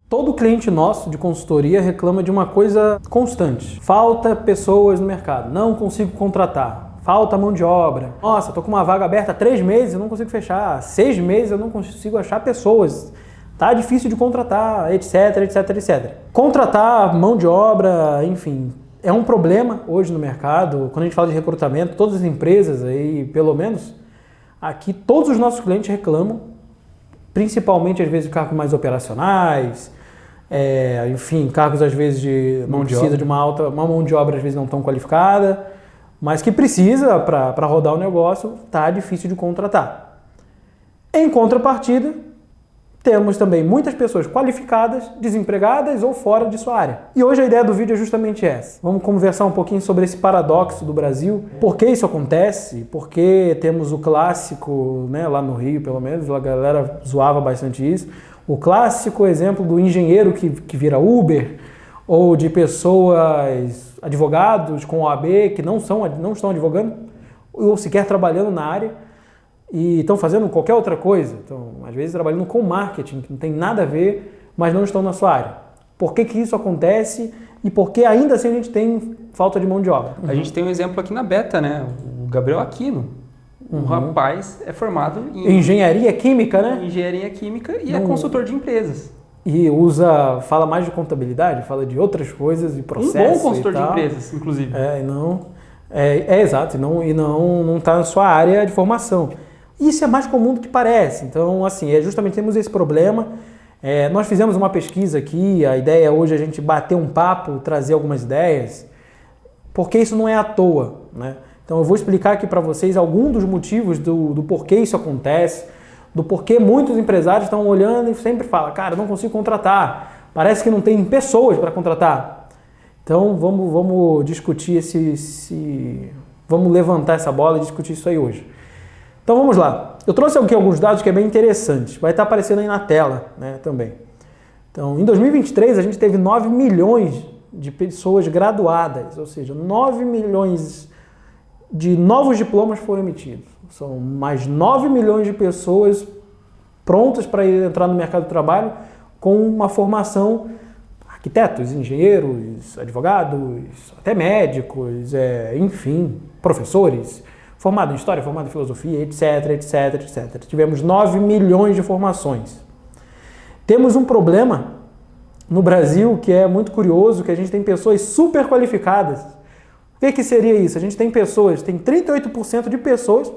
Todo cliente nosso de consultoria reclama de uma coisa constante. Falta pessoas no mercado, não consigo contratar. Falta mão de obra. Nossa, tô com uma vaga aberta há 3 meses, eu não consigo fechar. 6 meses eu não consigo achar pessoas. Tá difícil de contratar, etc, etc, etc. Contratar mão de obra, enfim, é um problema hoje no mercado. Quando a gente fala de recrutamento, todas as empresas aí, pelo menos, aqui todos os nossos clientes reclamam, principalmente às vezes de cargos mais operacionais, enfim, cargos às vezes de não precisa de uma mão de obra às vezes não tão qualificada, mas que precisa para rodar o negócio, tá difícil de contratar. Em contrapartida, temos também muitas pessoas qualificadas, desempregadas ou fora de sua área. E hoje a ideia do vídeo é justamente essa. Vamos conversar um pouquinho sobre esse paradoxo do Brasil. Por que isso acontece? Por que temos o clássico, né, lá no Rio pelo menos, a galera zoava bastante isso, o clássico exemplo do engenheiro que vira Uber, ou de pessoas, advogados com OAB que não estão advogando, ou sequer trabalhando na área, e estão fazendo qualquer outra coisa. Então, às vezes trabalhando com marketing, que não tem nada a ver, mas não estão na sua área. Por que isso acontece e por que ainda assim a gente tem falta de mão de obra? A gente tem um exemplo aqui na Beta, né? O Gabriel Aquino. O rapaz é formado em engenharia química, né? Engenharia química e é consultor de empresas. E fala mais de contabilidade, fala de outras coisas, de processos. Um bom consultor de empresas, inclusive. Exato, e não está na sua área de formação. Isso é mais comum do que parece. Então, assim, justamente temos esse problema. Nós fizemos uma pesquisa aqui, a ideia hoje é a gente bater um papo, trazer algumas ideias, porque isso não é à toa, né? Então eu vou explicar aqui para vocês alguns dos motivos do porquê isso acontece, do porquê muitos empresários estão olhando e sempre falam, cara, não consigo contratar, parece que não tem pessoas para contratar. Então vamos discutir vamos levantar essa bola e discutir isso aí hoje. Então vamos lá. Eu trouxe aqui alguns dados que é bem interessantes. Vai estar aparecendo aí na tela, né, também. Então, em 2023, a gente teve 9 milhões de pessoas graduadas, ou seja, 9 milhões de novos diplomas foram emitidos. São mais 9 milhões de pessoas prontas para entrar no mercado de trabalho com uma formação, arquitetos, engenheiros, advogados, até médicos, enfim, professores, formado em História, formado em Filosofia, etc, etc, etc. Tivemos 9 milhões de formações. Temos um problema no Brasil que é muito curioso, que a gente tem pessoas super qualificadas. O que seria isso? A gente tem 38% de pessoas,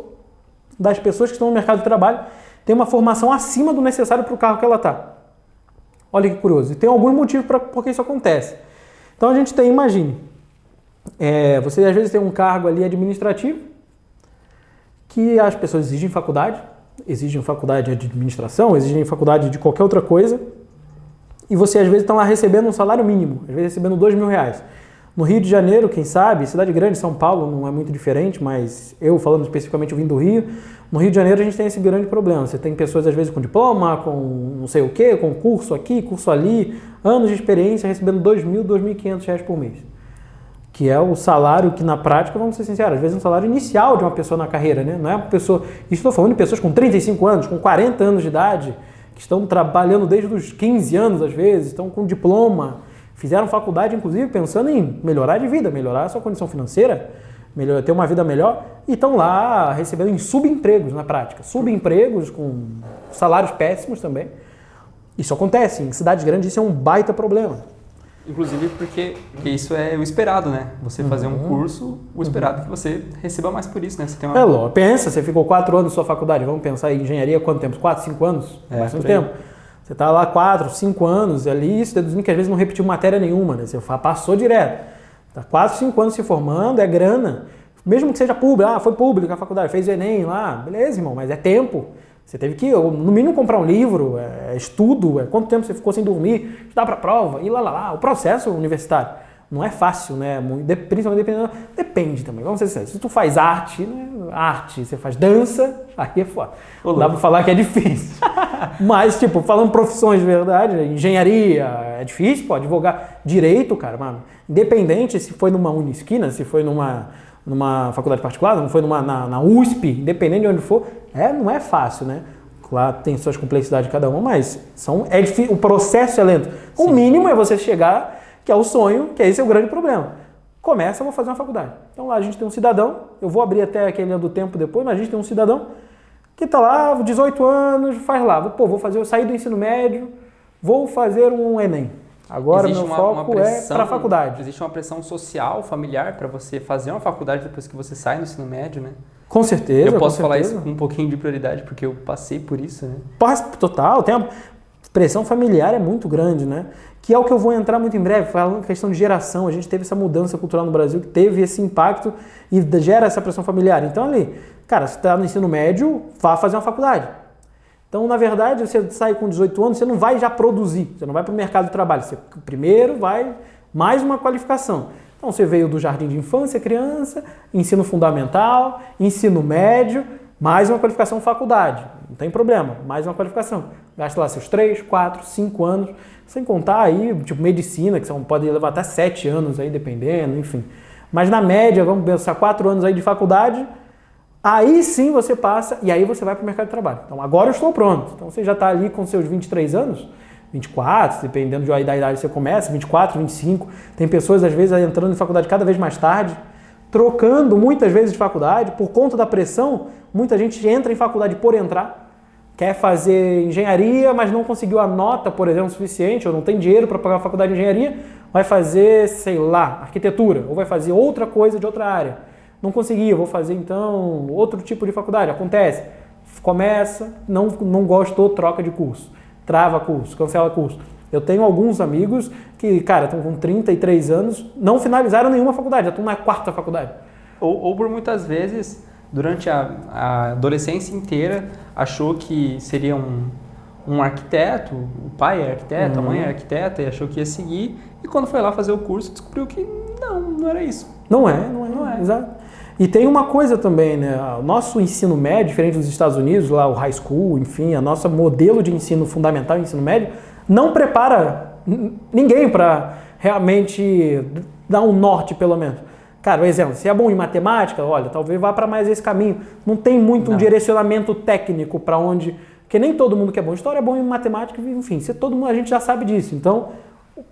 das pessoas que estão no mercado de trabalho, tem uma formação acima do necessário para o cargo que ela está. Olha que curioso. E tem algum motivo por que isso acontece. Então a gente tem, imagine, você às vezes tem um cargo ali administrativo, que as pessoas exigem faculdade de administração, exigem faculdade de qualquer outra coisa, e você às vezes está lá recebendo um salário mínimo, às vezes recebendo R$2.000. No Rio de Janeiro, quem sabe, cidade grande, São Paulo não é muito diferente, mas eu falando especificamente, eu vim do Rio, no Rio de Janeiro a gente tem esse grande problema, você tem pessoas às vezes com diploma, com não sei o quê, com curso aqui, curso ali, anos de experiência, recebendo R$2.000, R$2.500 por mês. Que é o salário que, na prática, vamos ser sinceros, às vezes é um salário inicial de uma pessoa na carreira, né? Não é uma pessoa... Estou falando de pessoas com 35 anos, com 40 anos de idade, que estão trabalhando desde os 15 anos, às vezes, estão com diploma, fizeram faculdade, inclusive, pensando em melhorar de vida, melhorar a sua condição financeira, ter uma vida melhor, e estão lá recebendo em subempregos, na prática. Subempregos com salários péssimos também. Isso acontece, em cidades grandes isso é um baita problema. Inclusive porque isso é o esperado, né? Você fazer um curso, o esperado é que você receba mais por isso, né? Você tem uma... Pensa, você ficou 4 anos na sua faculdade, vamos pensar em engenharia, quanto tempo? 4, 5 anos? Bastante tempo. Você está lá 4, 5 anos ali, isso deduzindo que às vezes não repetiu matéria nenhuma, né? Você passou direto. Está 4, 5 anos se formando, é grana. Mesmo que seja pública, foi pública a faculdade, fez o Enem lá, beleza, irmão, mas é tempo. Você teve que, no mínimo, comprar um livro, estudo, quanto tempo você ficou sem dormir, estudar para a prova, e lá. O processo universitário não é fácil, né? Principalmente depende também. Vamos ser sinceros. Se tu faz arte, você faz dança, aí é foda. Dá para falar que é difícil. Mas, falando profissões de verdade, engenharia, é difícil, pô, advogar. Direito, cara, mano, independente se foi numa Unisquina, se foi numa faculdade particular, não foi na USP, independente de onde for, não é fácil, né? Lá tem suas complexidades cada uma, mas o processo é lento. Sim. O mínimo é você chegar, que é o sonho, que esse é o grande problema. Começa, eu vou fazer uma faculdade. Então lá a gente tem um cidadão, eu vou abrir até aquele linha do tempo depois, mas a gente tem um cidadão que está lá, 18 anos, faz lá, eu saí do ensino médio, vou fazer um Enem. Agora meu foco é para a faculdade. Existe uma pressão social, familiar, para você fazer uma faculdade depois que você sai do ensino médio, né? Com certeza. Eu posso falar isso com um pouquinho de prioridade, porque eu passei por isso, né? Total, tem a pressão familiar é muito grande, né? Que é o que eu vou entrar muito em breve, falando questão de geração. A gente teve essa mudança cultural no Brasil, que teve esse impacto e gera essa pressão familiar. Então ali, cara, você está no ensino médio, vá fazer uma faculdade. Então, na verdade, você sai com 18 anos, você não vai já produzir, você não vai para o mercado de trabalho. Você primeiro vai mais uma qualificação. Então, você veio do jardim de infância, criança, ensino fundamental, ensino médio, mais uma qualificação faculdade. Não tem problema, mais uma qualificação. Gasta lá seus 3, 4, 5 anos, sem contar aí, tipo, medicina, que você pode levar até 7 anos aí, dependendo, enfim. Mas na média, vamos pensar 4 anos aí de faculdade, aí sim você passa e aí você vai para o mercado de trabalho. Então agora eu estou pronto. Então você já está ali com seus 23 anos, 24, dependendo da idade que você começa, 24, 25. Tem pessoas às vezes entrando em faculdade cada vez mais tarde, trocando muitas vezes de faculdade, por conta da pressão, muita gente entra em faculdade por entrar, quer fazer engenharia, mas não conseguiu a nota, por exemplo, suficiente, ou não tem dinheiro para pagar a faculdade de engenharia, vai fazer, sei lá, arquitetura, ou vai fazer outra coisa de outra área. Não consegui, vou fazer então outro tipo de faculdade. Acontece, começa, não gostou, troca de curso, trava curso, cancela curso. Eu tenho alguns amigos que, cara, estão com 33 anos, não finalizaram nenhuma faculdade, já estão na 4ª faculdade. Ou por muitas vezes, durante a adolescência inteira, achou que seria um arquiteto, o pai é arquiteto, a mãe é arquiteta, e achou que ia seguir, e quando foi lá fazer o curso, descobriu que não era isso. Não é, exato. E tem uma coisa também, né? O nosso ensino médio, diferente dos Estados Unidos, lá o high school, enfim, a nossa modelo de ensino fundamental e ensino médio, não prepara ninguém para realmente dar um norte, pelo menos. Cara, um exemplo, se é bom em matemática, olha, talvez vá para mais esse caminho. Não tem muito um direcionamento técnico para onde... Porque nem todo mundo que é bom em história é bom em matemática, enfim, todo mundo, a gente já sabe disso. Então,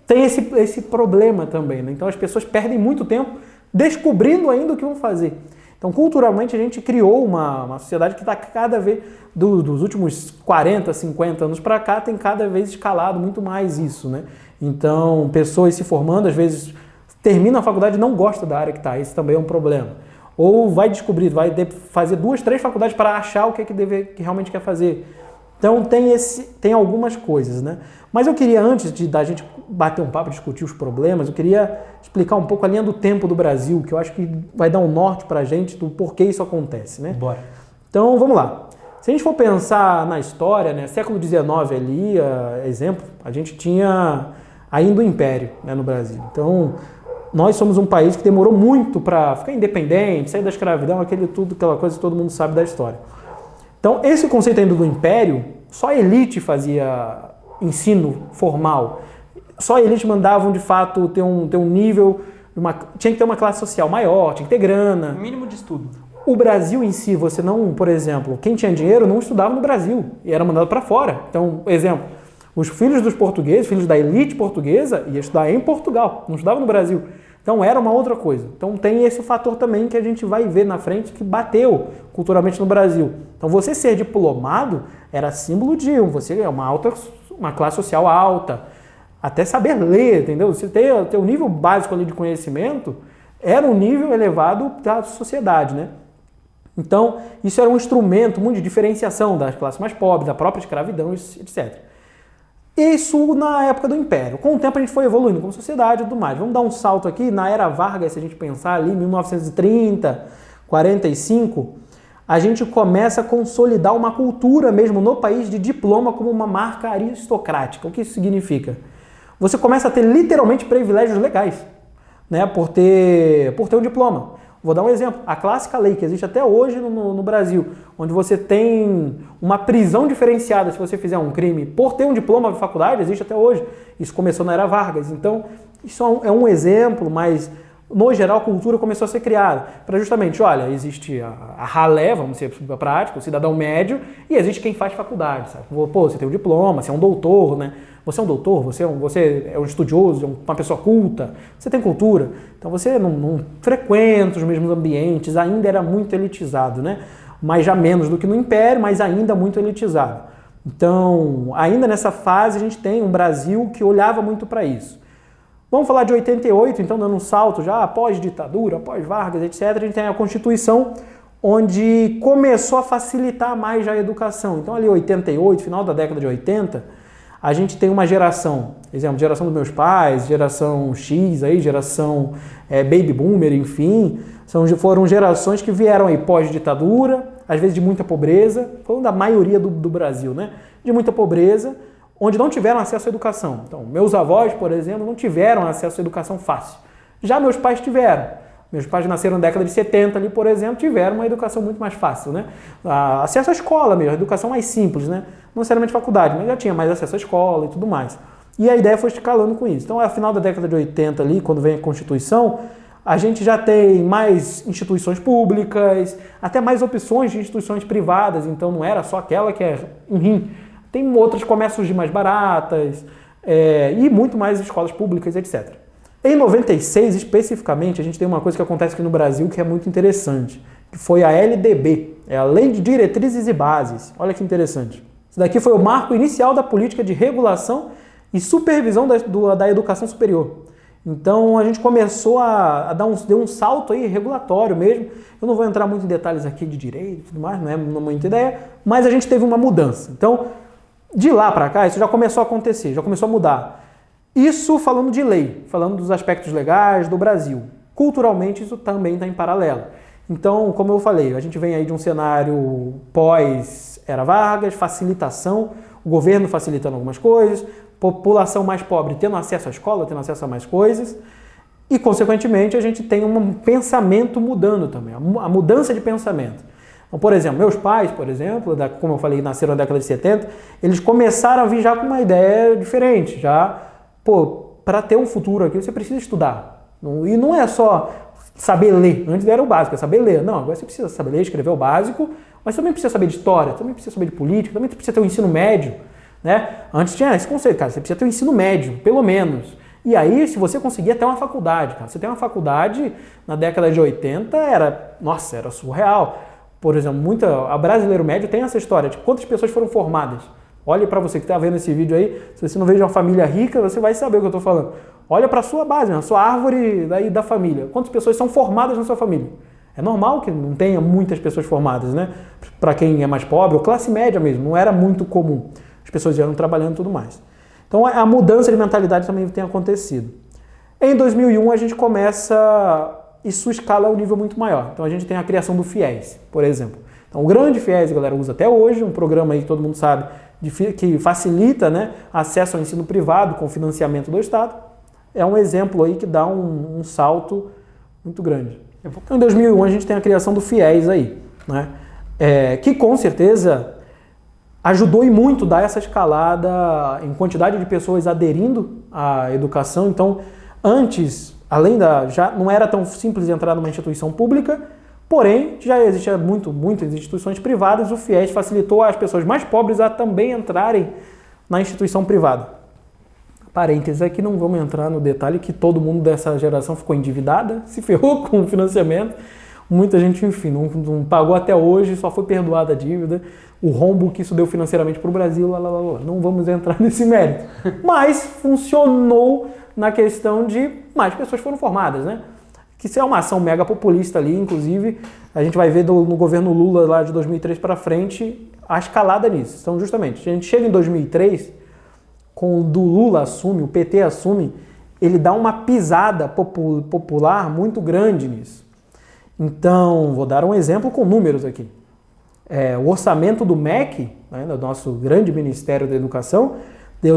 tem esse problema também, né? Então, as pessoas perdem muito tempo descobrindo ainda o que vão fazer. Então, culturalmente, a gente criou uma sociedade que está cada vez, dos últimos 40, 50 anos para cá, tem cada vez escalado muito mais isso, né? Então, pessoas se formando, às vezes, termina a faculdade e não gosta da área que está. Isso também é um problema. Ou vai descobrir, vai fazer 2, 3 faculdades para achar o que realmente quer fazer. Então, tem algumas coisas, né? Mas eu queria, antes da gente bater um papo, discutir os problemas, eu queria explicar um pouco a linha do tempo do Brasil, que eu acho que vai dar um norte para a gente do porquê isso acontece, né? Bora. Então, vamos lá. Se a gente for pensar na história, né, século XIX ali, exemplo, a gente tinha ainda o Império, né, no Brasil. Então, nós somos um país que demorou muito para ficar independente, sair da escravidão, aquela coisa que todo mundo sabe da história. Então, esse conceito ainda do Império, só a elite fazia ensino formal. Só a elite mandavam, de fato, ter um nível, tinha que ter uma classe social maior, tinha que ter grana. Mínimo de estudo. O Brasil em si, você não, por exemplo, quem tinha dinheiro não estudava no Brasil e era mandado para fora. Então, exemplo, os filhos dos portugueses, filhos da elite portuguesa, iam estudar em Portugal, não estudavam no Brasil. Então, era uma outra coisa. Então, tem esse fator também que a gente vai ver na frente que bateu culturalmente no Brasil. Então, você ser diplomado era símbolo de você é uma classe social alta, até saber ler, entendeu? Você ter um nível básico ali de conhecimento era um nível elevado da sociedade, né? Então, isso era um instrumento muito de diferenciação das classes mais pobres, da própria escravidão, etc. Isso na época do Império. Com o tempo a gente foi evoluindo como sociedade e tudo mais. Vamos dar um salto aqui, na Era Vargas, se a gente pensar ali, 1930, 45, a gente começa a consolidar uma cultura mesmo no país de diploma como uma marca aristocrática. O que isso significa? Você começa a ter literalmente privilégios legais, né, por ter um diploma. Vou dar um exemplo. A clássica lei que existe até hoje no Brasil, onde você tem uma prisão diferenciada se você fizer um crime por ter um diploma de faculdade, existe até hoje. Isso começou na Era Vargas. Então, isso é um exemplo, mas no geral, a cultura começou a ser criada para justamente, olha, existe a ralé, vamos ser prático, o cidadão médio, e existe quem faz faculdade, sabe? Pô, você tem um diploma, você é um doutor, né? Você é um doutor, você é um estudioso, uma pessoa culta, você tem cultura, então você não frequenta os mesmos ambientes, ainda era muito elitizado, né? Mas já menos do que no Império, mas ainda muito elitizado. Então, ainda nessa fase, a gente tem um Brasil que olhava muito para isso. Vamos falar de 88, então dando um salto já, após ditadura, após Vargas, etc. A gente tem a Constituição, onde começou a facilitar mais já a educação. Então ali 88, final da década de 80, a gente tem uma geração, exemplo, geração dos meus pais, geração X, aí, geração Baby Boomer, enfim, foram gerações que vieram aí pós-ditadura, às vezes de muita pobreza, falando da maioria do Brasil, né? De muita pobreza, onde não tiveram acesso à educação. Então, meus avós, por exemplo, não tiveram acesso à educação fácil. Já meus pais tiveram. Meus pais nasceram na década de 70 ali, por exemplo, tiveram uma educação muito mais fácil, né? Acesso à escola mesmo, a educação mais simples, né? Não necessariamente faculdade, mas já tinha mais acesso à escola e tudo mais. E a ideia foi escalando com isso. Então, ao final da década de 80 ali, quando vem a Constituição, a gente já tem mais instituições públicas, até mais opções de instituições privadas, então não era só aquela que é um rim. Tem outras que começam a surgir mais baratas e muito mais escolas públicas, etc. Em 96, especificamente, a gente tem uma coisa que acontece aqui no Brasil que é muito interessante, que foi a LDB, a Lei de Diretrizes e Bases. Olha que interessante. Isso daqui foi o marco inicial da política de regulação e supervisão da educação superior. Então a gente começou a deu um salto aí regulatório mesmo. Eu não vou entrar muito em detalhes aqui de direito e tudo mais, não é muita ideia, mas a gente teve uma mudança. Então, de lá para cá, isso já começou a acontecer, já começou a mudar. Isso falando de lei, falando dos aspectos legais do Brasil. Culturalmente, isso também está em paralelo. Então, como eu falei, a gente vem aí de um cenário pós-Era Vargas, facilitação, o governo facilitando algumas coisas, população mais pobre tendo acesso à escola, tendo acesso a mais coisas, e, consequentemente, a gente tem um pensamento mudando também, a mudança de pensamento. Então, por exemplo, meus pais, por exemplo, como eu falei, nasceram na década de 70, eles começaram a vir já com uma ideia diferente, já, para ter um futuro aqui, você precisa estudar. E não é só saber ler, antes era o básico, é saber ler. Não, agora você precisa saber ler, escrever o básico, mas também precisa saber de história, também precisa saber de política, também precisa ter um ensino médio, né? Antes tinha esse conceito, cara, você precisa ter um ensino médio, pelo menos. E aí, se você conseguir até uma faculdade, cara, você tem uma faculdade na década de 80, era surreal. Por exemplo, a brasileiro médio tem essa história, tipo, quantas pessoas foram formadas? Olha para você que está vendo esse vídeo aí, se você não veio de uma família rica, você vai saber o que eu estou falando. Olha para a sua base, a sua árvore daí da família. Quantas pessoas são formadas na sua família? É normal que não tenha muitas pessoas formadas, né? Para quem é mais pobre, ou classe média mesmo, não era muito comum. As pessoas já iam trabalhando e tudo mais. Então a mudança de mentalidade também tem acontecido. Em 2001 a gente começa, isso escala a um nível muito maior. Então a gente tem a criação do FIES, por exemplo. Então o grande FIES a galera usa até hoje, um programa aí que todo mundo sabe, que facilita, né, acesso ao ensino privado com financiamento do Estado. É um exemplo aí que dá um salto muito grande. Então, em 2001 a gente tem a criação do FIES aí, né, que com certeza ajudou e muito a dar essa escalada em quantidade de pessoas aderindo à educação. Então, antes, já não era tão simples entrar numa instituição pública, porém, já existia muitas instituições privadas, o FIES facilitou as pessoas mais pobres a também entrarem na instituição privada. Parênteses aqui, não vamos entrar no detalhe que todo mundo dessa geração ficou endividada, se ferrou com o financiamento, muita gente, enfim, não pagou até hoje, só foi perdoada a dívida, o rombo que isso deu financeiramente para o Brasil, não vamos entrar nesse mérito. Mas funcionou na questão de mais pessoas foram formadas, né? Que isso é uma ação mega populista ali, inclusive, a gente vai ver no governo Lula lá de 2003 para frente a escalada nisso. Então, justamente, a gente chega em 2003, quando o Lula assume, o PT assume, ele dá uma pisada popular muito grande nisso. Então, vou dar um exemplo com números aqui. O orçamento do MEC, né, do nosso grande Ministério da Educação,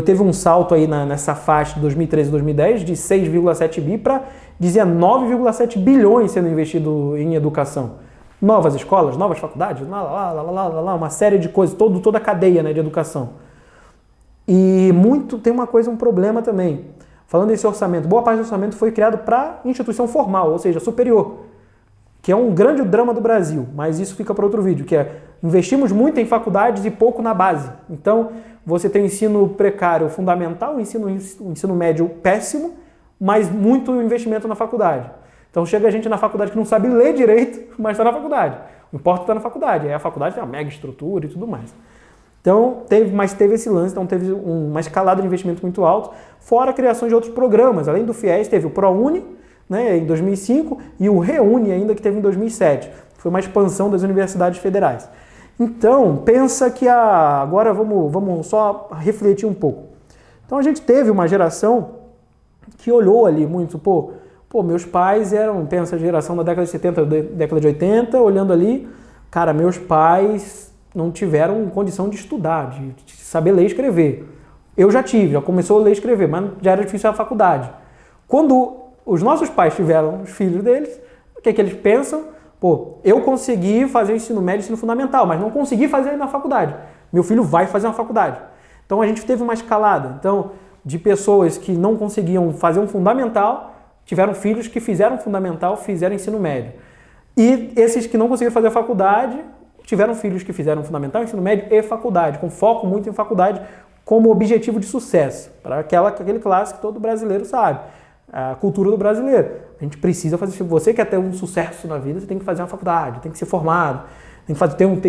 teve um salto aí nessa faixa de 2013 e 2010 de 6,7 bi para 19,7 bilhões sendo investido em educação. Novas escolas, novas faculdades, uma série de coisas, toda a cadeia, né, de educação. E tem um problema também. falando desse orçamento, boa parte do orçamento foi criado para instituição formal, ou seja, superior, que é um grande drama do Brasil, mas isso fica para outro vídeo, que é investimos muito em faculdades e pouco na base. Então, você tem o ensino precário fundamental, o ensino médio péssimo, mas muito investimento na faculdade. Então chega a gente na faculdade que não sabe ler direito, mas está na faculdade. O importa está na faculdade. Aí a faculdade tem uma mega estrutura e tudo mais. Então, teve esse lance, então teve uma escalada de investimento muito alto, fora a criação de outros programas. Além do FIES, teve o ProUni, né, em 2005, e o ReUni ainda, que teve em 2007. Foi uma expansão das universidades federais. Então, pensa que agora vamos só refletir um pouco. Então, a gente teve uma geração que olhou ali muito, meus pais pensa a geração da década de 70, década de 80, olhando ali, cara, meus pais não tiveram condição de estudar, de saber ler e escrever. Eu já começou a ler e escrever, mas já era difícil a faculdade. Quando os nossos pais tiveram os filhos deles, o que eles pensam? Eu consegui fazer o ensino médio e ensino fundamental, mas não consegui fazer na faculdade. Meu filho vai fazer uma faculdade. Então a gente teve uma escalada. Então, de pessoas que não conseguiam fazer um fundamental, tiveram filhos que fizeram fundamental, fizeram ensino médio. E esses que não conseguiram fazer a faculdade, tiveram filhos que fizeram fundamental, ensino médio e faculdade, com foco muito em faculdade como objetivo de sucesso, para aquele clássico que todo brasileiro sabe, a cultura do brasileiro. A gente precisa fazer, se você quer ter um sucesso na vida, você tem que fazer uma faculdade, tem que ser formado, tem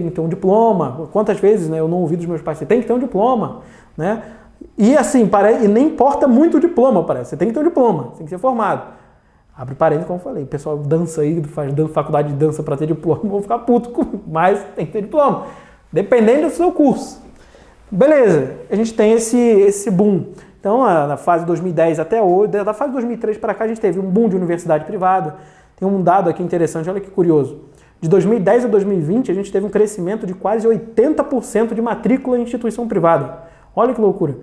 que ter um diploma. Quantas vezes, né, eu não ouvi dos meus pais, você tem que ter um diploma, né? E assim, e nem importa muito o diploma, parece. Você tem que ter um diploma, você tem que ser formado. Abre parênteses, como eu falei, o pessoal dança aí, faz faculdade de dança para ter diploma, vão ficar puto mas tem que ter diploma. Dependendo do seu curso. Beleza, a gente tem esse boom. Então, na fase 2010 até hoje, da fase 2003 para cá, a gente teve um boom de universidade privada. Tem um dado aqui interessante, olha que curioso. De 2010 a 2020, a gente teve um crescimento de quase 80% de matrícula em instituição privada. Olha que loucura.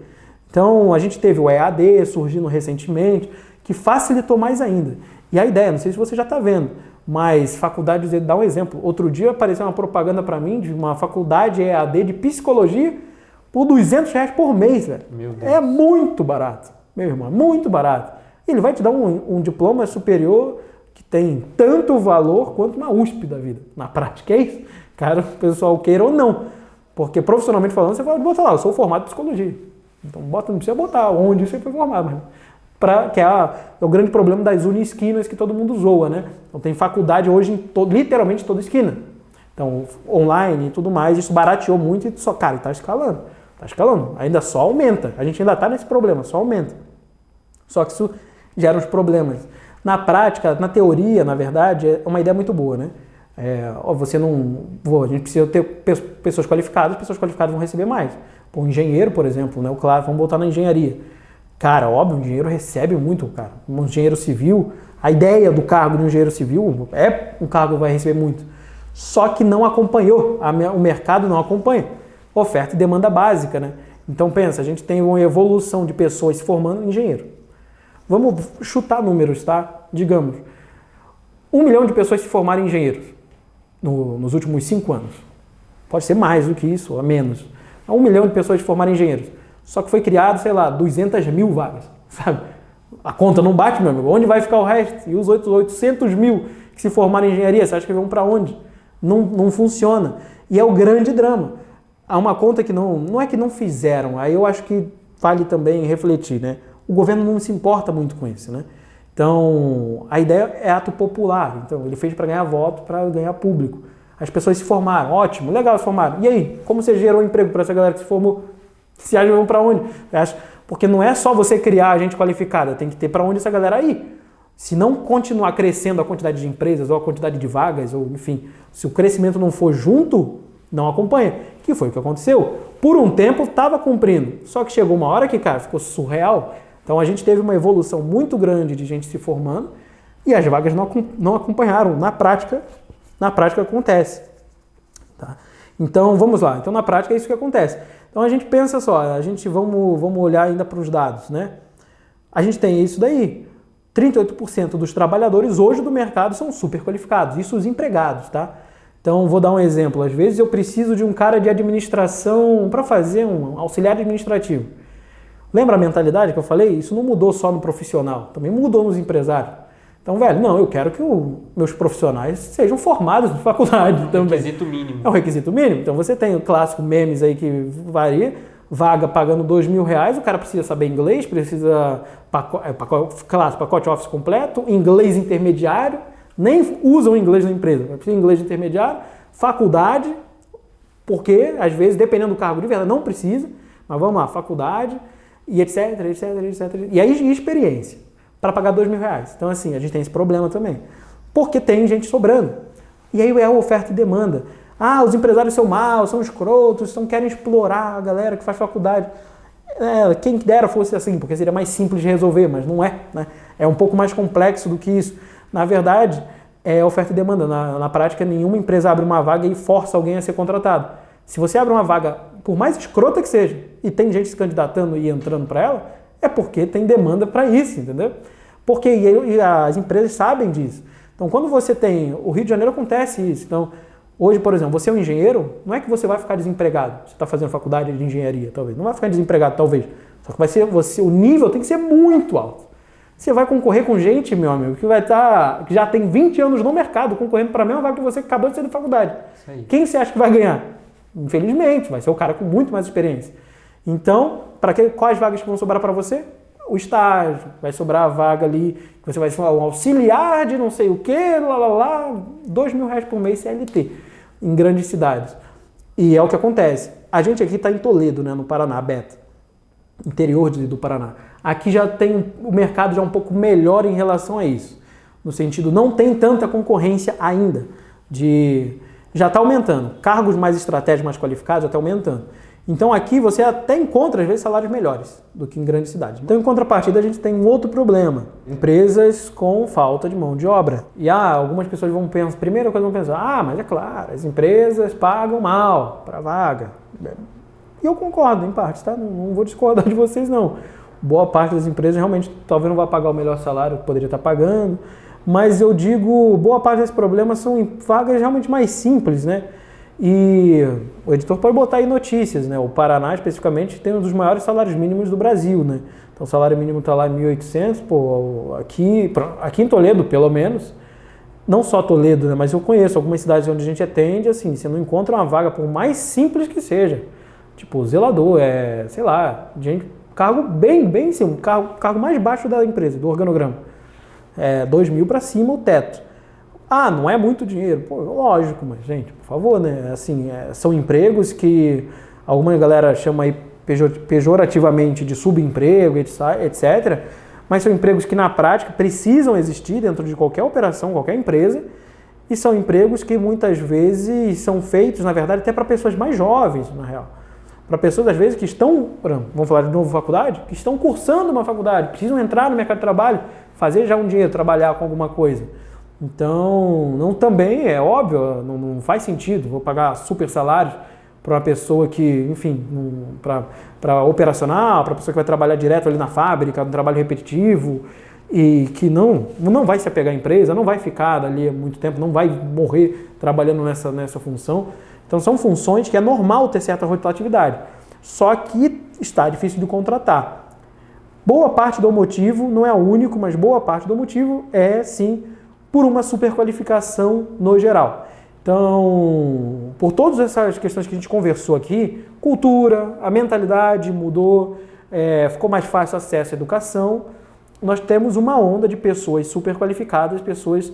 Então, a gente teve o EAD surgindo recentemente, que facilitou mais ainda. E a ideia, não sei se você já está vendo, mas faculdade, dá um exemplo. Outro dia apareceu uma propaganda para mim de uma faculdade EAD de psicologia por R$200 por mês, velho. Meu Deus. É muito barato, meu irmão, muito barato. Ele vai te dar um diploma superior que tem tanto valor quanto uma USP da vida. Na prática é isso. Cara, o pessoal queira ou não. Porque profissionalmente falando, você vai botar lá, eu sou formado em psicologia. Então não precisa botar onde você foi formado, mas que é o grande problema das unisquinas que todo mundo zoa, né? Então tem faculdade hoje em literalmente toda esquina. Então, online e tudo mais, isso barateou muito e só, cara, está escalando. Está escalando. Ainda só aumenta. A gente ainda está nesse problema, só aumenta. Só que isso gera uns problemas. Na prática, na teoria, na verdade, é uma ideia muito boa, né? A gente precisa ter pessoas qualificadas vão receber mais. O engenheiro, por exemplo, né? Claro, vamos botar na engenharia. Cara, óbvio, o engenheiro recebe muito, cara. Um engenheiro civil, a ideia do cargo de um engenheiro civil é um cargo que vai receber muito. Só que não acompanhou, o mercado não acompanha. Oferta e demanda básica, né? Então pensa, a gente tem uma evolução de pessoas se formando em engenheiro. Vamos chutar números, tá? Digamos, 1 milhão de pessoas se formaram em engenheiros nos últimos 5 anos. Pode ser mais do que isso, ou menos. 1 milhão de pessoas se formaram em engenheiros. Só que foi criado, 200 mil vagas, sabe? A conta não bate, meu amigo. Onde vai ficar o resto? E os 800 mil que se formaram em engenharia, você acha que vão para onde? Não funciona. E é o grande drama. Há uma conta que não é que não fizeram, aí eu acho que vale também refletir, né? O governo não se importa muito com isso, né? Então, a ideia é ato popular. Então, ele fez para ganhar voto, para ganhar público. As pessoas se formaram, ótimo, legal se formaram. E aí, como você gerou emprego para essa galera que se formou? Se acham vão para onde? Porque não é só você criar gente qualificada, tem que ter para onde essa galera ir. Se não continuar crescendo a quantidade de empresas ou a quantidade de vagas, ou enfim, se o crescimento não for junto, não acompanha. Que foi o que aconteceu. Por um tempo estava cumprindo, só que chegou uma hora que, cara, ficou surreal. Então a gente teve uma evolução muito grande de gente se formando e as vagas não acompanharam. Na prática acontece. Tá? Então vamos lá. Então na prática é isso que acontece. Então a gente pensa só, vamos olhar ainda para os dados, né? A gente tem isso daí. 38% dos trabalhadores hoje do mercado são super qualificados, isso os empregados, tá? Então vou dar um exemplo. Às vezes eu preciso de um cara de administração para fazer um auxiliar administrativo. Lembra a mentalidade que eu falei? Isso não mudou só no profissional, também mudou nos empresários. Então, velho, não, eu quero que meus profissionais sejam formados na faculdade também. É um requisito mínimo. É um requisito mínimo. Então, você tem o clássico memes aí que varia, vaga pagando R$2.000, o cara precisa saber inglês, precisa pacote Office completo, inglês intermediário, nem usam inglês na empresa, precisa inglês intermediário, faculdade, porque às vezes, dependendo do cargo de verdade, não precisa, mas vamos lá, faculdade, e etc. E aí, experiência, para pagar R$2.000. Então, assim, a gente tem esse problema também, porque tem gente sobrando. E aí é a oferta e demanda. Ah, os empresários são maus, são escrotos, querem explorar a galera que faz faculdade. Quem dera fosse assim, porque seria mais simples de resolver, mas não é, né? É um pouco mais complexo do que isso. Na verdade, é oferta e demanda. Na prática, nenhuma empresa abre uma vaga e força alguém a ser contratado. Se você abre uma vaga, por mais escrota que seja, e tem gente se candidatando e entrando para ela, é porque tem demanda para isso, entendeu? Porque e as empresas sabem disso. Então, quando você tem... O Rio de Janeiro acontece isso. Então, hoje, por exemplo, você é um engenheiro, não é que você vai ficar desempregado. Você está fazendo faculdade de engenharia, talvez. Não vai ficar desempregado, talvez. Só que vai ser o nível tem que ser muito alto. Você vai concorrer com gente, meu amigo, que já tem 20 anos no mercado, concorrendo para a mesma vaga que você que acabou de sair da faculdade. Isso aí. Quem você acha que vai ganhar? Infelizmente, vai ser o cara com muito mais experiência. Então, quais vagas que vão sobrar para você? O estágio, vai sobrar a vaga ali, que você vai ser um auxiliar de não sei o que, R$2.000 por mês CLT, em grandes cidades. E é o que acontece. A gente aqui está em Toledo, né, no Paraná, Beto, interior do Paraná. Aqui já tem o mercado já um pouco melhor em relação a isso. No sentido, não tem tanta concorrência ainda. Já está aumentando. Cargos mais estratégicos, mais qualificados, já está aumentando. Então aqui você até encontra, às vezes, salários melhores do que em grandes cidades. Então, em contrapartida, a gente tem um outro problema. Empresas com falta de mão de obra. E algumas pessoas vão pensar, primeira coisa vão pensar, mas é claro, as empresas pagam mal para vaga. E eu concordo, em parte, tá? Não vou discordar de vocês, não. Boa parte das empresas realmente talvez não vá pagar o melhor salário que poderia estar pagando. Mas eu digo, boa parte desses problemas são vagas realmente mais simples, né? E o editor pode botar aí notícias, né? O Paraná, especificamente, tem um dos maiores salários mínimos do Brasil, né? Então, o salário mínimo está lá em 1.800, aqui em Toledo, pelo menos, não só Toledo, né? Mas eu conheço algumas cidades onde a gente atende, assim, você não encontra uma vaga, por mais simples que seja, tipo, zelador, sei lá, cargo bem sim, cargo mais baixo da empresa, do organograma. 2.000 para cima o teto. Não é muito dinheiro. Pô, lógico, mas, gente, por favor, né? Assim, são empregos que alguma galera chama aí pejorativamente de subemprego, etc. Mas são empregos que, na prática, precisam existir dentro de qualquer operação, qualquer empresa, e são empregos que, muitas vezes, são feitos, na verdade, até para pessoas mais jovens, na real. Para pessoas, às vezes, que estão, vamos falar de novo, faculdade, que estão cursando uma faculdade, precisam entrar no mercado de trabalho, fazer já um dinheiro, trabalhar com alguma coisa. Então, também é óbvio, não faz sentido, vou pagar super salários para uma pessoa que, enfim, para operacional, para pessoa que vai trabalhar direto ali na fábrica, um trabalho repetitivo, e que não vai se apegar à empresa, não vai ficar dali há muito tempo, não vai morrer trabalhando nessa função. Então, são funções que é normal ter certa rotatividade, só que está difícil de contratar. Boa parte do motivo, não é o único, mas boa parte do motivo é, sim, por uma superqualificação no geral. Então, por todas essas questões que a gente conversou aqui, cultura, a mentalidade mudou, ficou mais fácil acesso à educação, nós temos uma onda de pessoas superqualificadas, pessoas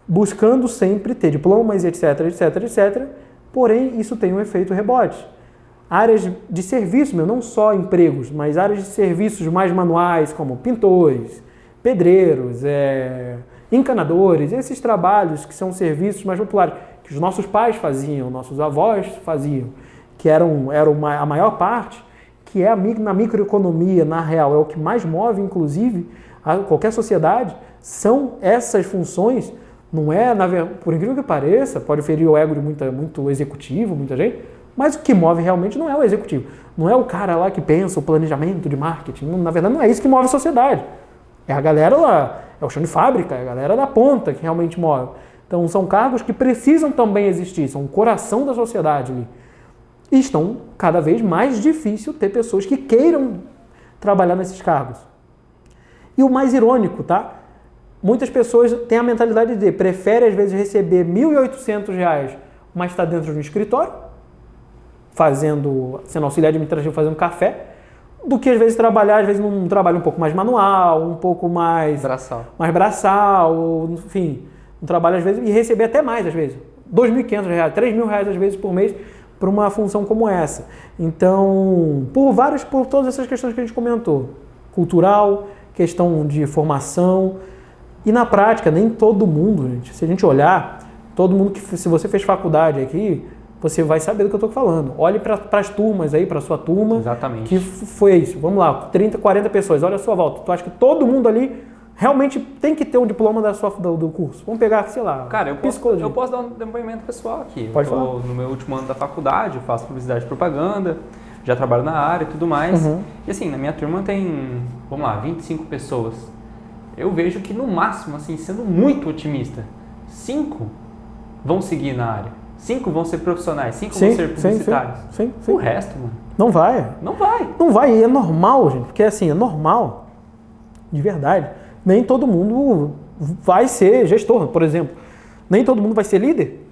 buscando sempre ter diplomas, etc, porém isso tem um efeito rebote. Áreas de serviço, não só empregos, mas áreas de serviços mais manuais, como pintores, pedreiros, encanadores, esses trabalhos que são serviços mais populares, que os nossos pais faziam, nossos avós faziam, que eram a maior parte, que na microeconomia, na real, é o que mais move, inclusive, qualquer sociedade, são essas funções, não é, por incrível que pareça, pode ferir o ego de muito executivo, muita gente, mas o que move realmente não é o executivo, não é o cara lá que pensa o planejamento de marketing, na verdade não é isso que move a sociedade. É a galera lá, é o chão de fábrica, é a galera da ponta que realmente move. Então são cargos que precisam também existir, são o coração da sociedade ali. E estão cada vez mais difícil ter pessoas que queiram trabalhar nesses cargos. E o mais irônico, tá? Muitas pessoas têm a mentalidade de preferem, às vezes, receber R$ 1.800, mas está dentro de um escritório, sendo auxiliar administrativo, fazendo café, do que, às vezes, trabalhar, às vezes, num trabalho um pouco mais manual, um pouco mais braçal, enfim, um trabalho, às vezes, e receber até mais, às vezes, R$ 2.500, R$ 3.000, às vezes, por mês, para uma função como essa. Então, por todas essas questões que a gente comentou, cultural, questão de formação, e na prática, nem todo mundo, gente, se a gente olhar, todo mundo se você fez faculdade aqui, você vai saber do que eu estou falando. Olhe para as turmas aí, para a sua turma. Exatamente. Que foi isso. Vamos lá, 30, 40 pessoas, olha a sua volta. Tu acha que todo mundo ali realmente tem que ter um diploma do curso? Vamos pegar, sei lá, cara, eu posso dar um depoimento pessoal aqui. Pode falar. falar. No meu último ano da faculdade, eu faço publicidade e propaganda, já trabalho na área e tudo mais. E assim, na minha turma tem, vamos lá, 25 pessoas. Eu vejo que no máximo, assim, sendo muito otimista, 5 vão seguir na área. 5 vão ser profissionais, 5 vão ser publicitários. Sim. O resto, mano. Não vai. Não vai. Não vai. E é normal, gente. Porque assim, é normal. De verdade. Nem todo mundo vai ser gestor, por exemplo. Nem todo mundo vai ser líder.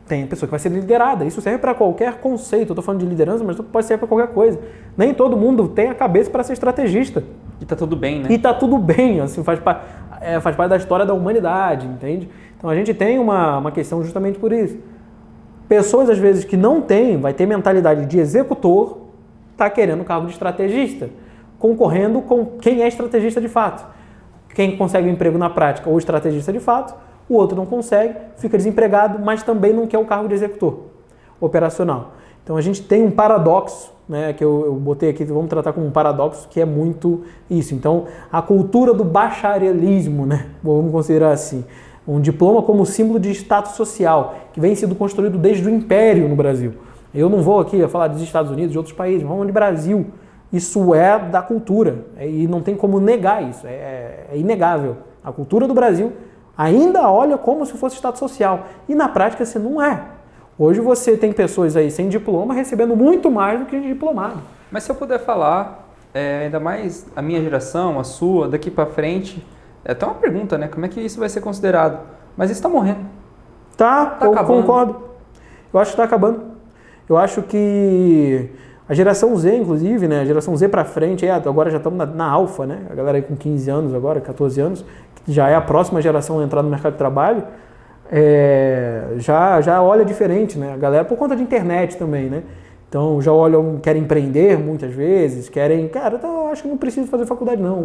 Tem pessoa que vai ser liderada. Isso serve para qualquer conceito. Eu estou falando de liderança, mas pode ser para qualquer coisa. Nem todo mundo tem a cabeça para ser estrategista. E tá tudo bem, né? E tá tudo bem. Assim, faz parte da história da humanidade, entende? Então a gente tem uma questão justamente por isso. Pessoas, às vezes, que não têm, vai ter mentalidade de executor, tá querendo o cargo de estrategista, concorrendo com quem é estrategista de fato. Quem consegue um emprego na prática ou estrategista de fato, o outro não consegue, fica desempregado, mas também não quer o cargo de executor operacional. Então a gente tem um paradoxo, né, que eu botei aqui, vamos tratar como um paradoxo, que é muito isso. Então a cultura do bacharelismo, né, vamos considerar assim, um diploma como símbolo de status social, que vem sendo construído desde o Império no Brasil. Eu não vou aqui falar dos Estados Unidos, de outros países, vamos de Brasil. Isso é da cultura e não tem como negar isso, é inegável. A cultura do Brasil ainda olha como se fosse status social e na prática você não é. Hoje você tem pessoas aí sem diploma recebendo muito mais do que diplomado. Mas se eu puder falar, ainda mais a minha geração, a sua, daqui para frente, é até uma pergunta, né? Como é que isso vai ser considerado? Mas isso está morrendo. Tá, eu concordo. Eu acho que está acabando. Eu acho que a geração Z, inclusive, né? A geração Z para frente, agora já estamos na alfa, né? A galera aí com 15 anos agora, 14 anos, que já é a próxima geração a entrar no mercado de trabalho, já olha diferente, né? A galera, por conta de internet também, né? Então já olham, querem empreender muitas vezes, cara, então, eu acho que não preciso fazer faculdade não,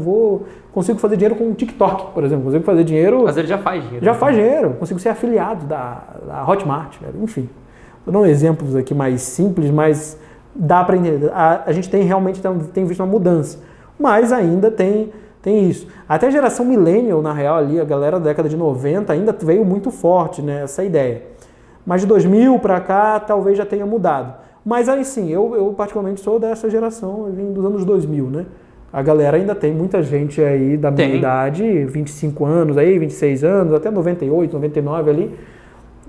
consigo fazer dinheiro com o TikTok, por exemplo, consigo fazer dinheiro... Mas ele já faz dinheiro. Já faz dinheiro, consigo ser afiliado da Hotmart, enfim. Vou dar exemplos aqui mais simples, mas dá para entender. A gente realmente tem visto uma mudança, mas ainda tem isso. Até a geração millennial, na real, ali, a galera da década de 90 ainda veio muito forte, né, essa ideia. Mas de 2000 para cá, talvez já tenha mudado. Mas aí sim, eu particularmente sou dessa geração, eu vim dos anos 2000, né? A galera ainda tem muita gente aí da minha idade, 25 anos aí, 26 anos, até 98, 99 ali,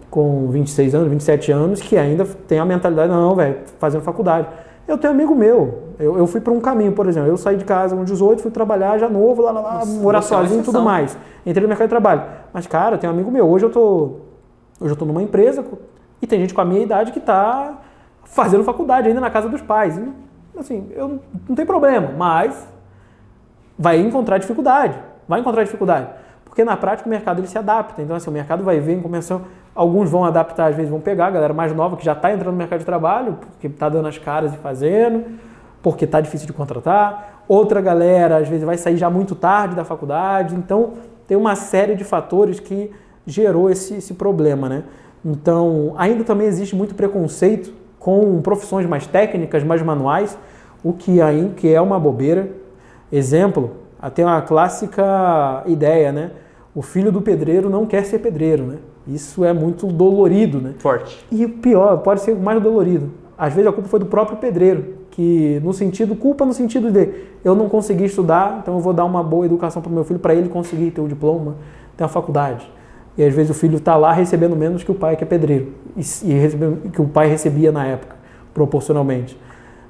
com 26 anos, 27 anos, que ainda tem a mentalidade, não, velho, fazendo faculdade. Eu tenho amigo meu, eu fui para um caminho, por exemplo, eu saí de casa com 18, fui trabalhar já novo, lá morar sozinho e tudo mais. Entrei no mercado de trabalho. Mas, cara, eu tenho um amigo meu, hoje eu tô numa empresa e tem gente com a minha idade que tá fazendo faculdade ainda na casa dos pais. E, assim, eu não tem problema, mas vai encontrar dificuldade. Porque na prática o mercado ele se adapta. Então, assim, o mercado vai ver em compensação. Alguns vão adaptar, às vezes vão pegar a galera mais nova que já está entrando no mercado de trabalho, porque está dando as caras e fazendo, porque está difícil de contratar. Outra galera, às vezes, vai sair já muito tarde da faculdade. Então, tem uma série de fatores que gerou esse problema, né? Então, ainda também existe muito preconceito com profissões mais técnicas, mais manuais, o que é uma bobeira. Exemplo, até uma clássica ideia, né? O filho do pedreiro não quer ser pedreiro, né? Isso é muito dolorido, né? Forte. E pior, pode ser mais dolorido. Às vezes a culpa foi do próprio pedreiro, que culpa no sentido de eu não consegui estudar, então eu vou dar uma boa educação para o meu filho, para ele conseguir ter o diploma, ter uma faculdade. E às vezes o filho está lá recebendo menos que o pai, que é pedreiro, e que o pai recebia na época, proporcionalmente.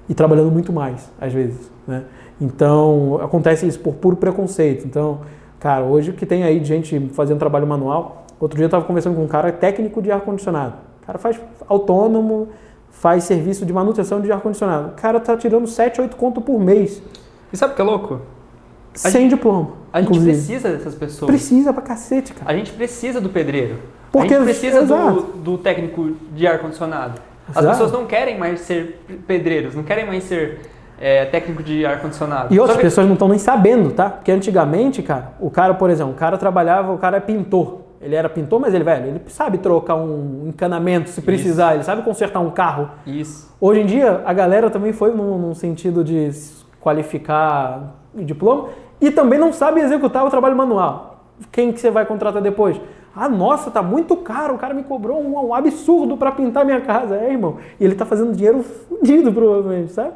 e trabalhando muito mais, às vezes, né? Então, acontece isso por puro preconceito. Então, cara, hoje que tem aí gente fazendo trabalho manual, outro dia eu estava conversando com um cara técnico de ar-condicionado. O cara faz autônomo, faz serviço de manutenção de ar-condicionado. O cara tá tirando 7, 8 conto por mês. E sabe o que é louco? Sem diploma. A gente precisa dessas pessoas. Precisa pra cacete, cara. A gente precisa do pedreiro. Porque, a gente precisa exato, do técnico de ar-condicionado. As exato, pessoas não querem mais ser pedreiros, não querem mais ser técnico de ar-condicionado. E outras pessoas não estão nem sabendo, tá? Porque antigamente, cara, o cara, por exemplo, o cara trabalhava, o cara é pintor. Ele era pintor, mas ele sabe trocar um encanamento se precisar, ele sabe consertar um carro. Isso. Hoje em dia, a galera também foi num sentido de qualificar o diploma e também não sabe executar o trabalho manual. Quem que você vai contratar depois? Ah, nossa, tá muito caro, o cara me cobrou um absurdo para pintar minha casa. Irmão, e ele tá fazendo dinheiro fudido, provavelmente, sabe?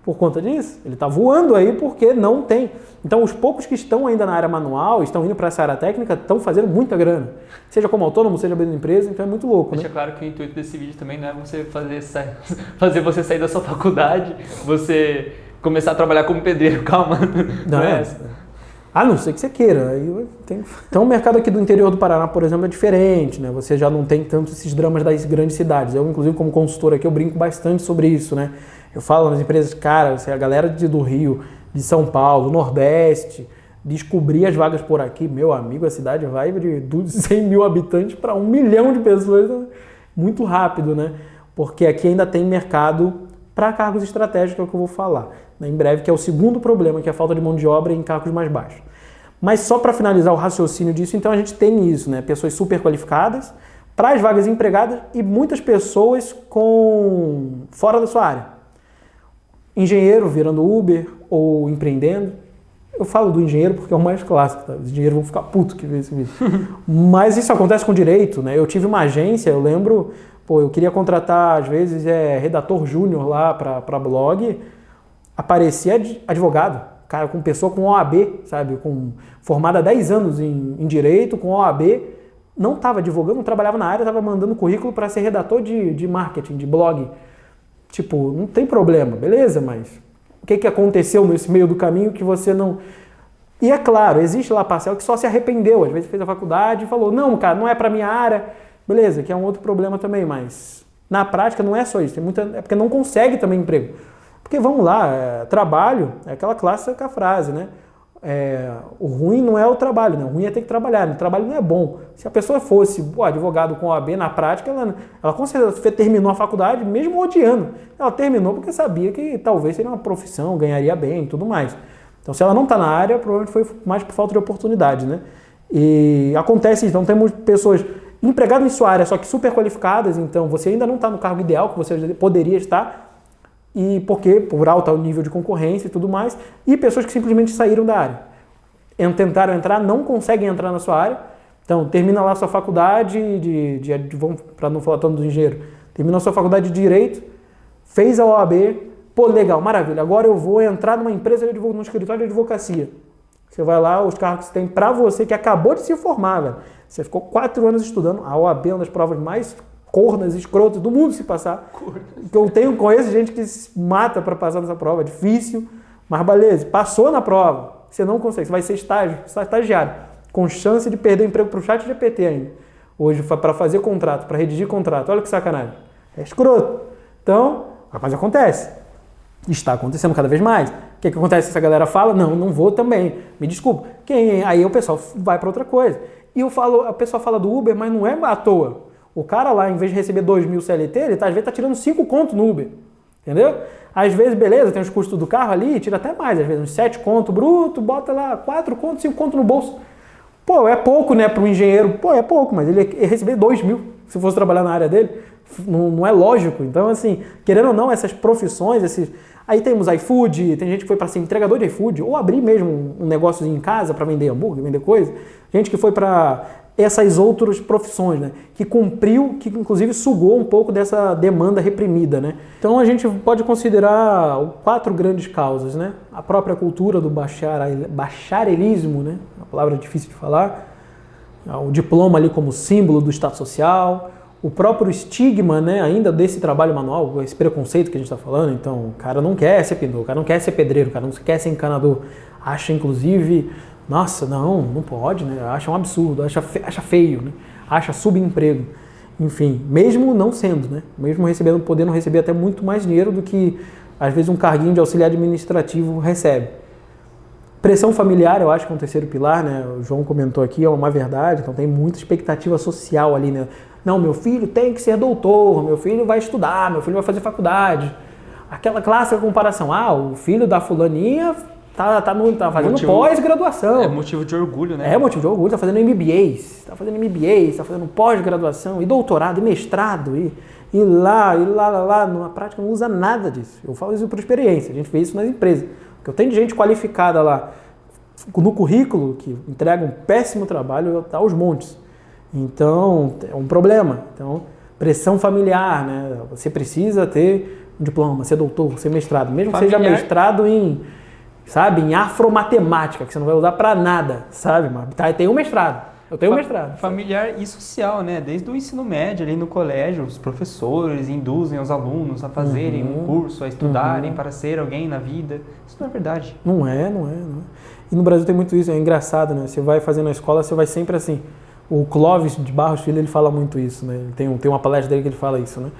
Por conta disso, ele está voando aí porque não tem. Então, os poucos que estão ainda na área manual, estão indo para essa área técnica, estão fazendo muita grana. Seja como autônomo, seja abrindo empresa, então é muito louco, Deixa né? claro que o intuito desse vídeo também não é você fazer você sair da sua faculdade, você começar a trabalhar como pedreiro, calma. Não é essa. A não ser que você queira. Então, o mercado aqui do interior do Paraná, por exemplo, é diferente, né? Você já não tem tanto esses dramas das grandes cidades. Eu, inclusive, como consultor aqui, eu brinco bastante sobre isso, né? Eu falo nas empresas, cara, a galera do Rio, de São Paulo, Nordeste, descobrir as vagas por aqui, meu amigo, a cidade vai de 100 mil habitantes para 1 milhão de pessoas muito rápido, né? Porque aqui ainda tem mercado para cargos estratégicos, é o que eu vou falar, né, em breve, que é o segundo problema, que é a falta de mão de obra em cargos mais baixos. Mas só para finalizar o raciocínio disso, então a gente tem isso, né? Pessoas super qualificadas para as vagas empregadas e muitas pessoas fora da sua área. Engenheiro virando Uber ou empreendendo. Eu falo do engenheiro porque é o mais clássico, tá? Os engenheiros vão ficar putos que vê esse vídeo. Mas isso acontece com direito, né? Eu tive uma agência, eu lembro, eu queria contratar, às vezes, redator júnior lá para blog, aparecia advogado, cara, com pessoa com OAB, sabe? Formada há 10 anos em direito, com OAB, não estava advogando, não trabalhava na área, estava mandando currículo para ser redator de marketing, de blog. Tipo, não tem problema, beleza, mas o que aconteceu nesse meio do caminho que você não... E é claro, existe lá parcela que só se arrependeu, às vezes fez a faculdade e falou, não, cara, não é para minha área, beleza, que é um outro problema também, mas na prática não é só isso, é porque não consegue também emprego. Porque vamos lá, trabalho é aquela clássica frase, né? O ruim não é o trabalho, né? O ruim é ter que trabalhar, o trabalho não é bom. Se a pessoa fosse advogado com OAB na prática, ela com certeza terminou a faculdade mesmo odiando. Ela terminou porque sabia que talvez seria uma profissão, ganharia bem e tudo mais. Então, se ela não está na área, provavelmente foi mais por falta de oportunidade, né? E acontece, então, temos pessoas empregadas em sua área, só que super qualificadas, então você ainda não está no cargo ideal que você poderia estar, e por alto nível de concorrência e tudo mais, e pessoas que simplesmente saíram da área. Tentaram entrar, não conseguem entrar na sua área, então termina lá a sua faculdade vamos para não falar tanto do engenheiro, termina a sua faculdade de Direito, fez a OAB, legal, maravilha, agora eu vou entrar numa empresa num escritório de advocacia. Você vai lá, os cargos que você tem para você, que acabou de se formar, velho. Você ficou 4 anos estudando, a OAB é uma das provas mais cornas, escrotas do mundo se passar. Eu conheço gente que se mata para passar nessa prova, é difícil, mas beleza, passou na prova, você não consegue, você vai ser estagiário, com chance de perder emprego para o ChatGPT ainda. Hoje, para fazer contrato, para redigir contrato, olha que sacanagem, é escroto. Então, mas acontece, está acontecendo cada vez mais. O que acontece se essa galera fala? Não vou também, me desculpa. Aí o pessoal vai para outra coisa. E o pessoal fala do Uber, mas não é à toa. O cara lá, em vez de receber 2.000 CLT, ele às vezes está tirando 5 conto no Uber, entendeu? Às vezes, beleza, tem os custos do carro ali, tira até mais, às vezes uns 7 conto bruto, bota lá 4 conto, 5 conto no bolso. É pouco, né, para o engenheiro, é pouco, mas ele ia receber 2.000 se fosse trabalhar na área dele, não é lógico. Então, assim, querendo ou não, essas profissões, aí temos iFood, tem gente que foi para ser entregador de iFood, ou abrir mesmo um negócio em casa para vender hambúrguer, vender coisa, gente que foi para essas outras profissões, né? Que cumpriu, que inclusive sugou um pouco dessa demanda reprimida, né? Então a gente pode considerar 4 grandes causas, né? A própria cultura do bacharelismo, né? Uma palavra difícil de falar, o diploma ali como símbolo do status social, o próprio estigma, né, ainda desse trabalho manual, esse preconceito que a gente está falando. Então, o cara não quer ser pintor, o cara não quer ser pedreiro, o cara não quer ser encanador. Acha, inclusive, nossa, não pode, né? Acha um absurdo, acha feio, né? Acha subemprego. Enfim, mesmo não sendo, né? Mesmo podendo receber até muito mais dinheiro do que, às vezes, um carguinho de auxiliar administrativo recebe. Pressão familiar, eu acho que é um terceiro pilar, né? O João comentou aqui, é uma verdade, então tem muita expectativa social ali, né? Não, meu filho tem que ser doutor, meu filho vai estudar, meu filho vai fazer faculdade. Aquela clássica comparação, o filho da fulaninha tá fazendo pós-graduação. É motivo de orgulho, né? É motivo de orgulho, tá fazendo MBA, tá fazendo pós-graduação, e doutorado, e mestrado, e lá, na prática não usa nada disso. Eu falo isso por experiência, a gente fez isso nas empresas. Porque eu tenho gente qualificada lá no currículo que entrega um péssimo trabalho aos montes. Então, é um problema. Então, pressão familiar, né? Você precisa ter um diploma, ser doutor, ser mestrado. Mesmo que seja mestrado em afromatemática, que você não vai usar para nada, sabe? Mas tem um mestrado. Eu tenho um mestrado. Familiar e social, né? Desde o ensino médio, ali no colégio, os professores induzem os alunos a fazerem um curso, a estudarem para ser alguém na vida. Isso não é verdade. Não é. E no Brasil tem muito isso, é engraçado, né? Você vai fazendo na escola, você vai sempre assim. O Clóvis de Barros Filho, ele fala muito isso, né? Tem uma palestra dele que ele fala isso, né?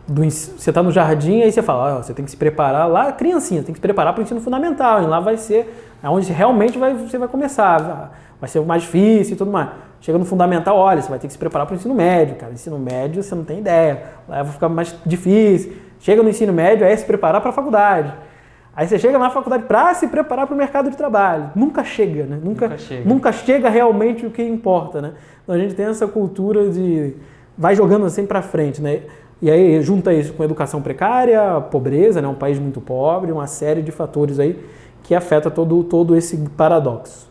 Você está no jardim, aí você fala, você tem que se preparar lá, criancinha, tem que se preparar para o ensino fundamental, e lá vai ser onde realmente você vai começar, vai ser mais difícil e tudo mais. Chega no fundamental, olha, você vai ter que se preparar para o ensino médio, cara. Ensino médio você não tem ideia, lá vai ficar mais difícil. Chega no ensino médio, aí é se preparar para a faculdade. Aí você chega na faculdade para se preparar para o mercado de trabalho. Nunca chega, né? Nunca chega realmente o que importa, né? Então a gente tem essa cultura de vai jogando assim para frente, né? E aí junta isso com educação precária, pobreza, né? Um país muito pobre, uma série de fatores aí que afeta todo esse paradoxo,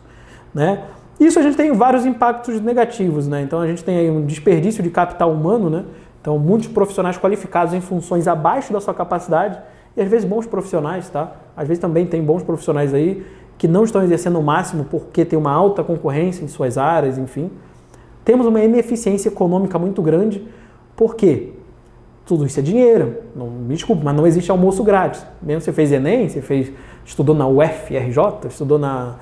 né? Isso a gente tem vários impactos negativos, né? Então a gente tem aí um desperdício de capital humano, né? Então muitos profissionais qualificados em funções abaixo da sua capacidade e às vezes bons profissionais, tá? Às vezes também tem bons profissionais aí que não estão exercendo o máximo porque tem uma alta concorrência em suas áreas, enfim. Temos uma ineficiência econômica muito grande. Por quê? Tudo isso é dinheiro. Não, me desculpe, mas não existe almoço grátis. Mesmo você fez Enem, estudou na UFRJ, estudou na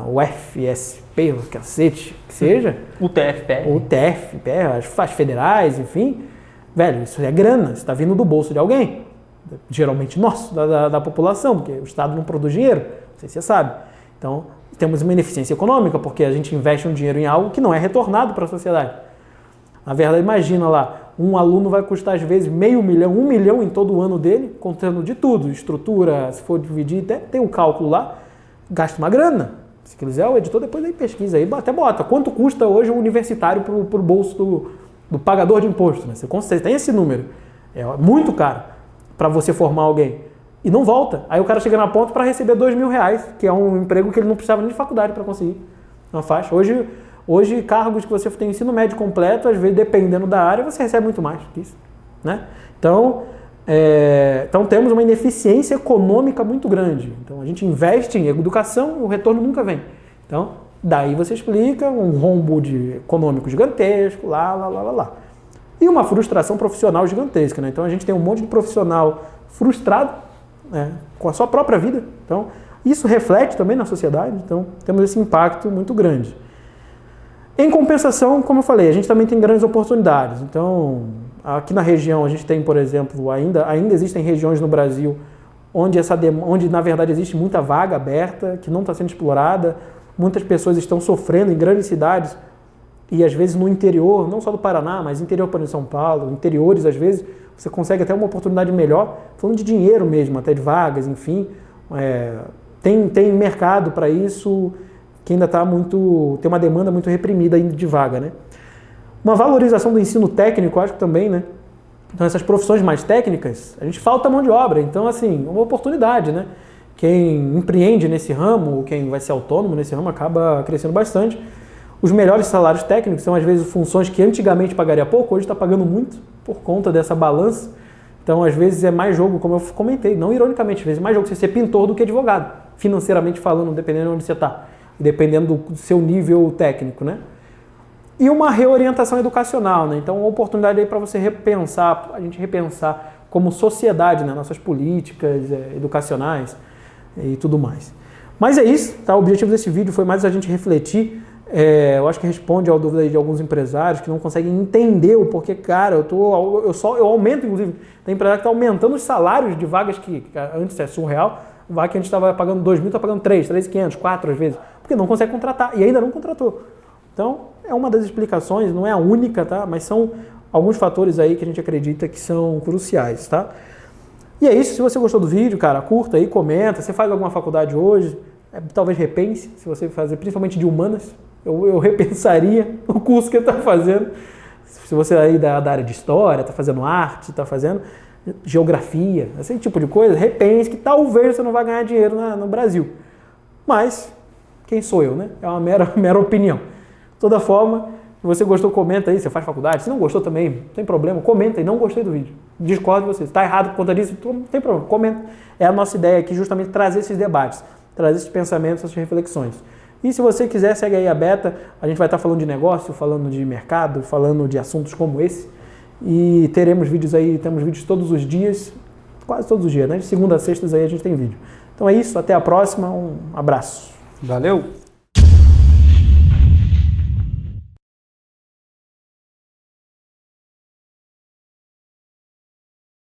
UFSP, cacete, que seja. UTFPR, as federais, enfim. Velho, isso é grana, isso está vindo do bolso de alguém. Geralmente nosso, da população, porque o Estado não produz dinheiro, não sei se você sabe. Então, temos uma ineficiência econômica, porque a gente investe um dinheiro em algo que não é retornado para a sociedade. Na verdade, imagina lá, um aluno vai custar às vezes $500 mil, $1 milhão em todo o ano dele, contando de tudo, estrutura, se for dividir, tem um cálculo lá, gasta uma grana. Se quiser, o editor depois aí pesquisa aí, até bota. Quanto custa hoje o universitário para o bolso do pagador de imposto? Né? Você tem esse número. É muito caro para você formar alguém. E não volta. Aí o cara chega na ponta para receber R$2 mil, que é um emprego que ele não precisava nem de faculdade para conseguir. Uma faixa. Hoje, cargos que você tem ensino médio completo, às vezes, dependendo da área, você recebe muito mais que isso. Né? Então temos uma ineficiência econômica muito grande. Então, a gente investe em educação e o retorno nunca vem. Então, daí você explica um rombo econômico gigantesco, lá. E uma frustração profissional gigantesca. Né? Então, a gente tem um monte de profissional frustrado, né, com a sua própria vida. Então, isso reflete também na sociedade. Então, temos esse impacto muito grande. Em compensação, como eu falei, a gente também tem grandes oportunidades. Então, aqui na região, a gente tem, por exemplo, ainda existem regiões no Brasil onde na verdade, existe muita vaga aberta, que não está sendo explorada. Muitas pessoas estão sofrendo em grandes cidades e, às vezes, no interior, não só do Paraná, mas interior, por exemplo, São Paulo, interiores, às vezes, você consegue até uma oportunidade melhor, falando de dinheiro mesmo, até de vagas, enfim. Tem mercado para isso, que ainda tem uma demanda muito reprimida ainda de vaga, né? Uma valorização do ensino técnico, acho que também, né? Então, essas profissões mais técnicas, a gente falta mão de obra. Então, assim, uma oportunidade, né? Quem empreende nesse ramo, quem vai ser autônomo nesse ramo, acaba crescendo bastante. Os melhores salários técnicos são, às vezes, funções que antigamente pagaria pouco, hoje está pagando muito por conta dessa balança. Então, às vezes, é mais jogo, como eu comentei, não ironicamente, às vezes é mais jogo você ser pintor do que advogado, financeiramente falando, dependendo de onde você está, dependendo do seu nível técnico, né? e uma reorientação educacional, né? Então, uma oportunidade aí para você repensar, a gente repensar como sociedade, né? Nossas políticas educacionais e tudo mais. Mas é isso, tá? O objetivo desse vídeo foi mais a gente refletir. Eu acho que responde à dúvida aí de alguns empresários que não conseguem entender o porquê, cara, eu aumento, inclusive, tem empresário que está aumentando os salários de vagas que antes é surreal, vaga que a gente estava pagando 2.000, está pagando 3.500, 4 às vezes, porque não consegue contratar e ainda não contratou. Então, é uma das explicações, não é a única, tá? Mas são alguns fatores aí que a gente acredita que são cruciais, tá? E é isso, se você gostou do vídeo, cara, curta aí, comenta, você faz alguma faculdade hoje, talvez repense, se você fazer, principalmente de humanas, eu repensaria o curso que ele está fazendo. Se você aí da área de história, está fazendo arte, está fazendo geografia, esse tipo de coisa, repense que talvez você não vai ganhar dinheiro no Brasil. Mas, quem sou eu, né? É uma mera opinião. De toda forma, se você gostou, comenta aí, você faz faculdade. Se não gostou também, não tem problema, comenta aí, não gostei do vídeo. Discordo de você. Se está errado por conta disso, não tem problema, comenta. É a nossa ideia aqui justamente trazer esses debates, trazer esses pensamentos, essas reflexões. E se você quiser, segue aí a Beta, a gente vai estar falando de negócio, falando de mercado, falando de assuntos como esse. E teremos vídeos aí, temos vídeos todos os dias, quase todos os dias, né? De segunda a sexta aí a gente tem vídeo. Então é isso, até a próxima, um abraço. Valeu!